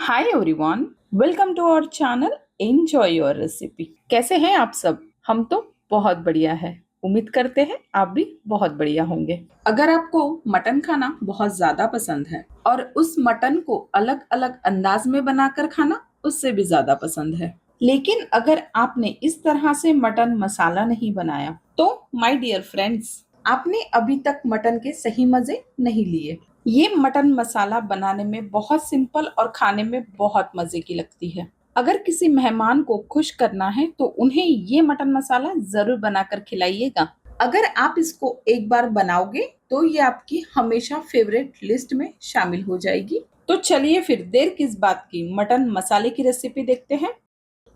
Hi everyone, welcome to our channel enjoy your recipe. कैसे हैं आप सब? हम तो बहुत बढ़िया है। उम्मीद करते हैं आप भी बहुत बढ़िया होंगे। अगर आपको मटन खाना बहुत ज्यादा पसंद है और उस मटन को अलग अलग अंदाज में बनाकर खाना उससे भी ज्यादा पसंद है, लेकिन अगर आपने इस तरह से मटन मसाला नहीं बनाया तो माय डियर फ्रेंड्स, आपने अभी तक मटन के सही मजे नहीं लिए। ये मटन मसाला बनाने में बहुत सिंपल और खाने में बहुत मजे की लगती है। अगर किसी मेहमान को खुश करना है तो उन्हें ये मटन मसाला जरूर बनाकर खिलाइएगा। अगर आप इसको एक बार बनाओगे तो ये आपकी हमेशा फेवरेट लिस्ट में शामिल हो जाएगी। तो चलिए फिर देर किस बात की, मटन मसाले की रेसिपी देखते हैं।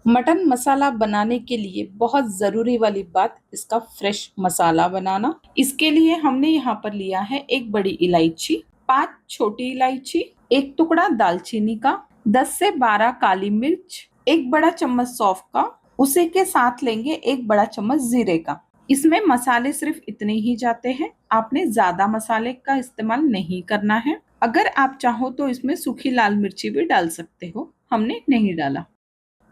मटन मसाला बनाने के लिए बहुत जरूरी वाली बात इसका फ्रेश मसाला बनाना। इसके लिए हमने यहाँ पर लिया है एक बड़ी इलायची, 5 छोटी इलायची, एक टुकड़ा दालचीनी का, 10 से 12 काली मिर्च, एक बड़ा चम्मच सौंफ का, उसी के साथ लेंगे एक बड़ा चम्मच जीरे का। इसमें मसाले सिर्फ इतने ही जाते हैं, आपने ज्यादा मसाले का इस्तेमाल नहीं करना है। अगर आप चाहो तो इसमें सूखी लाल मिर्ची भी डाल सकते हो, हमने नहीं डाला।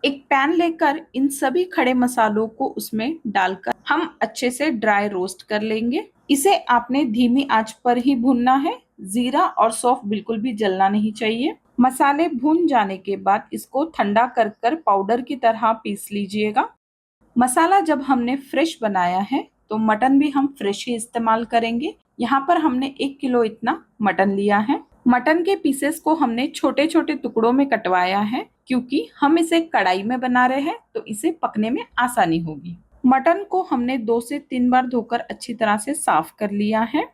एक पैन लेकर इन सभी खड़े मसालों को उसमें डालकर हम अच्छे से ड्राई रोस्ट कर लेंगे। इसे आपने धीमी आंच पर ही भूनना है। जीरा और सौंफ बिल्कुल भी जलना नहीं चाहिए। मसाले भून जाने के बाद इसको ठंडा कर कर पाउडर की तरह पीस लीजिएगा। मसाला जब हमने फ्रेश बनाया है तो मटन भी हम फ्रेश ही इस्तेमाल करेंगे। यहाँ पर हमने 1 किलो इतना मटन लिया है। मटन के पीसेस को हमने छोटे छोटे टुकड़ों में कटवाया है क्योंकि हम इसे कढ़ाई में बना रहे हैं तो इसे पकने में आसानी होगी। मटन को हमने 2 से 3 बार धोकर अच्छी तरह से साफ कर लिया है।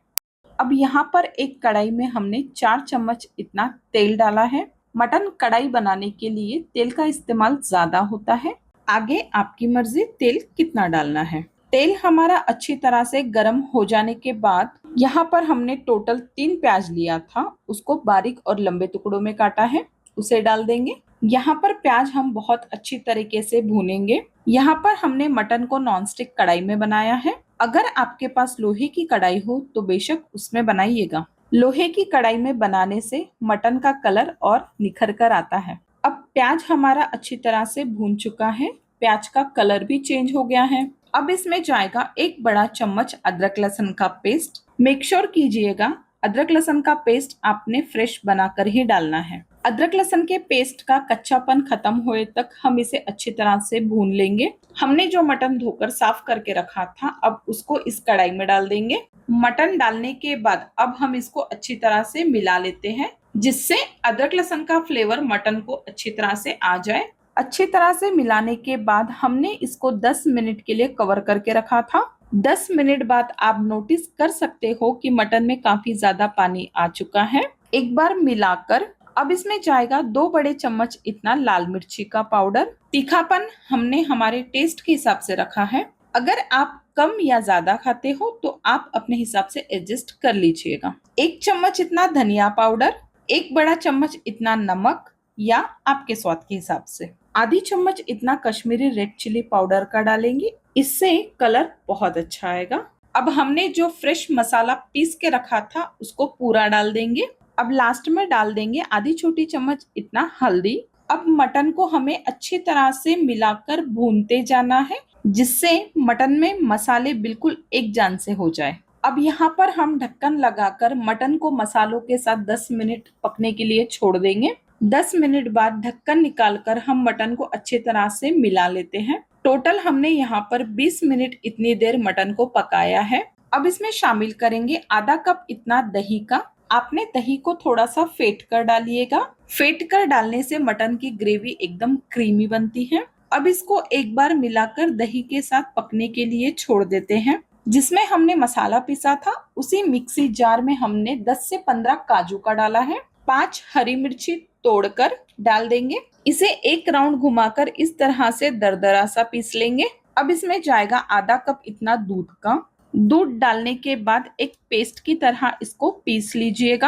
अब यहाँ पर एक कढ़ाई में हमने 4 चम्मच इतना तेल डाला है। मटन कढ़ाई बनाने के लिए तेल का इस्तेमाल ज्यादा होता है। आगे आपकी मर्जी तेल कितना डालना है। तेल हमारा अच्छी तरह से गर्म हो जाने के बाद यहाँ पर हमने टोटल 3 प्याज लिया था, उसको बारीक और लंबे टुकड़ों में काटा है, उसे डाल देंगे। यहाँ पर प्याज हम बहुत अच्छी तरीके से भूनेंगे। यहाँ पर हमने मटन को नॉनस्टिक कढ़ाई में बनाया है। अगर आपके पास लोहे की कढ़ाई हो तो बेशक उसमें बनाइएगा। लोहे की कढ़ाई में बनाने से मटन का कलर और निखर कर आता है। अब प्याज हमारा अच्छी तरह से भून चुका है, प्याज का कलर भी चेंज हो गया है। अब इसमें जाएगा 1 बड़ा चम्मच अदरक लहसुन का पेस्ट। मेक श्योर कीजिएगा अदरक लहसुन का पेस्ट आपने फ्रेश बनाकर ही डालना है। अदरक लहसुन के पेस्ट का कच्चापन खत्म होए तक हम इसे अच्छी तरह से भून लेंगे। हमने जो मटन धोकर साफ करके रखा था अब उसको इस कढ़ाई में डाल देंगे। मटन डालने के बाद अब हम इसको अच्छी तरह से मिला लेते हैं जिससे अदरक लहसुन का फ्लेवर मटन को अच्छी तरह से आ जाए। अच्छी तरह से मिलाने के बाद हमने इसको 10 मिनट के लिए कवर करके रखा था। 10 मिनट बाद आप नोटिस कर सकते हो कि मटन में काफी ज्यादा पानी आ चुका है। एक बार मिलाकर अब इसमें जाएगा 2 बड़े चम्मच इतना लाल मिर्ची का पाउडर। तीखापन हमने हमारे टेस्ट के हिसाब से रखा है। अगर आप कम या ज्यादा खाते हो तो आप अपने हिसाब से एडजस्ट कर लीजिएगा। 1 चम्मच इतना धनिया पाउडर, 1 बड़ा चम्मच इतना नमक या आपके स्वाद के हिसाब से, आधी चम्मच इतना कश्मीरी रेड चिली पाउडर का डालेंगे, इससे कलर बहुत अच्छा आएगा। अब हमने जो फ्रेश मसाला पीस के रखा था उसको पूरा डाल देंगे। अब लास्ट में डाल देंगे आधी छोटी चम्मच इतना हल्दी। अब मटन को हमें अच्छी तरह से मिलाकर भूनते जाना है जिससे मटन में मसाले बिल्कुल एक जान से हो जाए। अब यहाँ पर हम ढक्कन लगाकर मटन को मसालों के साथ 10 मिनट पकने के लिए छोड़ देंगे। 10 मिनट बाद ढक्कन निकालकर हम मटन को अच्छी तरह से मिला लेते हैं। टोटल हमने यहाँ पर 20 मिनट इतनी देर मटन को पकाया है। अब इसमें शामिल करेंगे आधा कप इतना दही का। आपने दही को थोड़ा सा फेंट कर डालिएगा। फेंट कर डालने से मटन की ग्रेवी एकदम क्रीमी बनती है। अब इसको एक बार मिलाकर दही के साथ पकने के लिए छोड़ देते हैं। जिसमें हमने मसाला पीसा था उसी मिक्सी जार में हमने 10 से 15 काजू का डाला है। 5 हरी मिर्ची तोड़कर डाल देंगे। इसे एक राउंड घुमाकर इस तरह से दरदरा सा पीस लेंगे। अब इसमें जाएगा आधा कप इतना दूध का। दूध डालने के बाद एक पेस्ट की तरह इसको पीस लीजिएगा।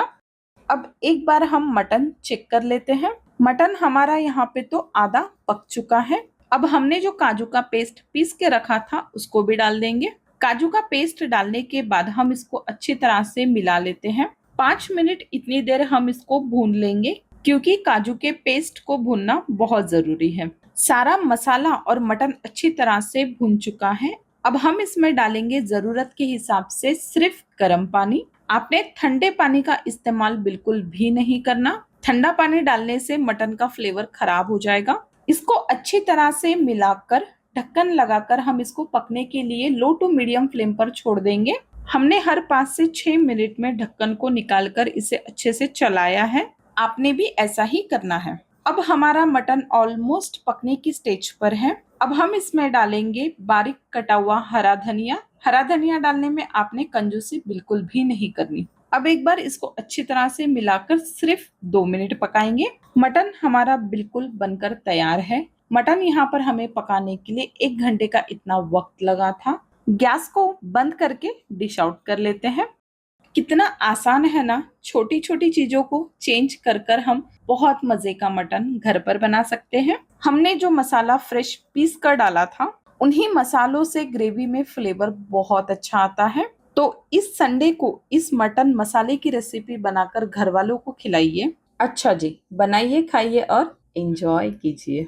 अब एक बार हम मटन चेक कर लेते हैं। मटन हमारा यहाँ पे तो आधा पक चुका है। अब हमने जो काजू का पेस्ट पीस के रखा था उसको भी डाल देंगे। काजू का पेस्ट डालने के बाद हम इसको अच्छी तरह से मिला लेते हैं। 5 मिनट इतनी देर हम इसको भून लेंगे। क्योंकि काजू के पेस्ट को भूनना बहुत जरूरी है। सारा मसाला और मटन अच्छी तरह से भून चुका है। अब हम इसमें डालेंगे जरूरत के हिसाब से सिर्फ गर्म पानी। आपने ठंडे पानी का इस्तेमाल बिल्कुल भी नहीं करना। ठंडा पानी डालने से मटन का फ्लेवर खराब हो जाएगा। इसको अच्छी तरह से मिलाकर ढक्कन लगाकर हम इसको पकने के लिए लो टू मीडियम फ्लेम पर छोड़ देंगे। हमने हर 5 से 6 मिनट में ढक्कन को निकालकर इसे अच्छे से चलाया है। आपने भी ऐसा ही करना है। अब हमारा मटन ऑलमोस्ट पकने की स्टेज पर है। अब हम इसमें डालेंगे बारीक कटा हुआ हरा धनिया। हरा धनिया डालने में आपने कंजूसी बिल्कुल भी नहीं करनी। अब एक बार इसको अच्छी तरह से मिलाकर सिर्फ 2 मिनट पकाएंगे। मटन हमारा बिल्कुल बनकर तैयार है। मटन यहाँ पर हमें पकाने के लिए 1 घंटे का इतना वक्त लगा था। गैस को बंद करके डिश आउट कर लेते हैं। कितना आसान है ना, छोटी छोटी चीजों को चेंज कर कर हम बहुत मजे का मटन घर पर बना सकते हैं। हमने जो मसाला फ्रेश पीस कर डाला था, उन्हीं मसालों से ग्रेवी में फ्लेवर बहुत अच्छा आता है। तो इस संडे को इस मटन मसाले की रेसिपी बनाकर घर वालों को खिलाइए। अच्छा जी, बनाइए, खाइए और एंजॉय कीजिए।